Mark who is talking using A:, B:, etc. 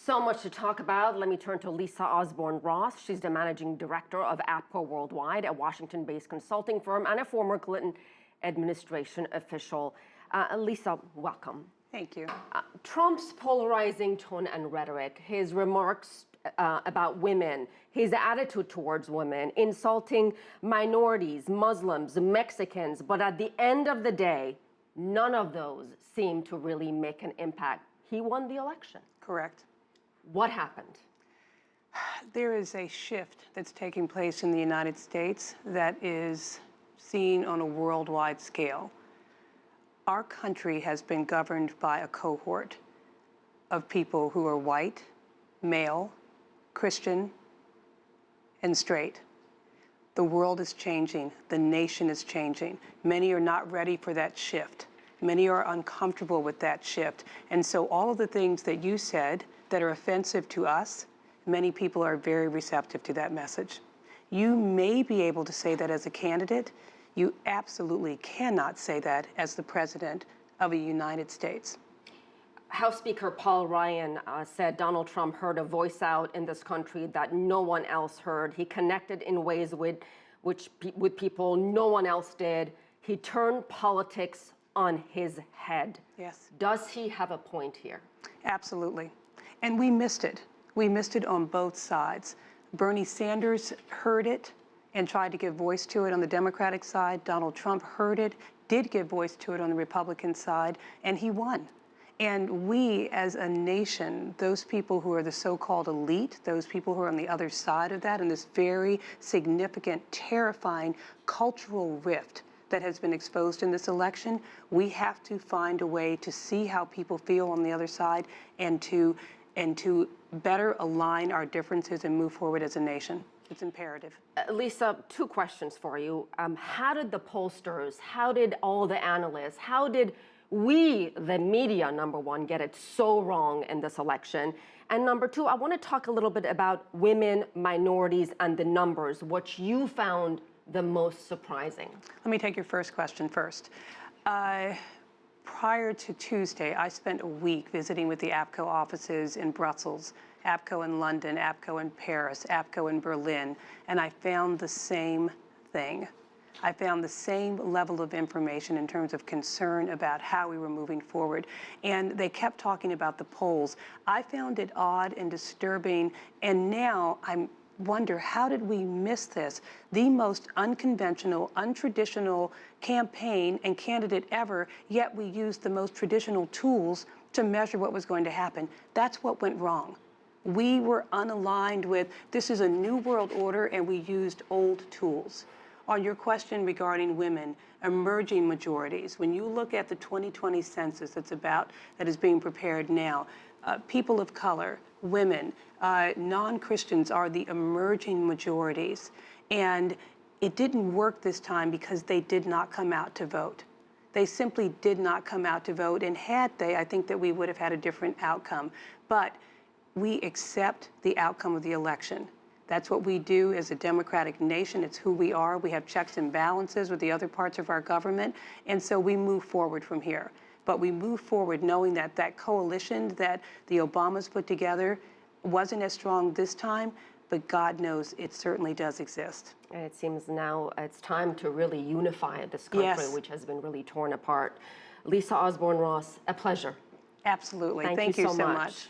A: So much to talk about. Let me turn to Lisa Osborne Ross. She's the managing director of APCO Worldwide, a Washington-based consulting firm and a former Clinton administration official. Lisa, welcome.
B: Thank you.
A: Trump's polarizing tone and rhetoric, his remarks about women, his attitude towards women, insulting minorities, Muslims, Mexicans, but at the end of the day, none of those seem to really make an impact. He won the election.
B: Correct.
A: What happened?
B: There is a shift that's taking place in the United States that is seen on a worldwide scale. Our country has been governed by a cohort of people who are white, male, Christian, and straight. The world is changing. The nation is changing. Many are not ready for that shift. Many are uncomfortable with that shift. And so all of the things that you said that are offensive to us, many people are very receptive to that message. You may be able to say that as a candidate. You absolutely cannot say that as the president of the United States.
A: House Speaker Paul Ryan said Donald Trump heard a voice out in this country that no one else heard. He connected in ways with people no one else did. He turned politics on his head.
B: Yes.
A: Does he have a point here?
B: Absolutely. And we missed it. We missed it on both sides. Bernie Sanders heard it and tried to give voice to it on the Democratic side. Donald Trump heard it, did give voice to it on the Republican side, and he won. And we, as a nation, those people who are the so-called elite, those people who are on the other side of that, in this very significant, terrifying cultural rift that has been exposed in this election, we have to find a way to see how people feel on the other side and to better align our differences and move forward as a nation. It's imperative.
A: Lisa, two questions for you. How did the pollsters, how did all the analysts, how did we, the media, number one, get it so wrong in this election? And number two, I want to talk a little bit about women, minorities, and the numbers, what you found the most surprising.
B: Let me take your first question first. Prior to Tuesday, I spent a week visiting with the APCO offices in Brussels, APCO in London, APCO in Paris, APCO in Berlin, and I found the same thing. I found the same level of information in terms of concern about how we were moving forward. And they kept talking about the polls. I found it odd and disturbing, and now I wonder, how did we miss this? The most unconventional, untraditional campaign and candidate ever, yet we used the most traditional tools to measure what was going to happen. That's what went wrong. We were unaligned with, this is a new world order, and we used old tools. On your question regarding women, emerging majorities, when you look at the 2020 census that is being prepared now, people of color, women, non-Christians are the emerging majorities. And it didn't work this time because they did not come out to vote. They simply did not come out to vote, and had they, I think that we would have had a different outcome. But we accept the outcome of the election. That's what we do as a democratic nation. It's who we are. We have checks and balances with the other parts of our government, and so we move forward from here. But we move forward knowing that that coalition that the Obamas put together wasn't as strong this time, but God knows it certainly does exist.
A: And it seems now it's time to really unify this country,
B: Yes,
A: which has been really torn apart. Lisa Osborne Ross, a pleasure.
B: absolutely.
A: Thank you so much.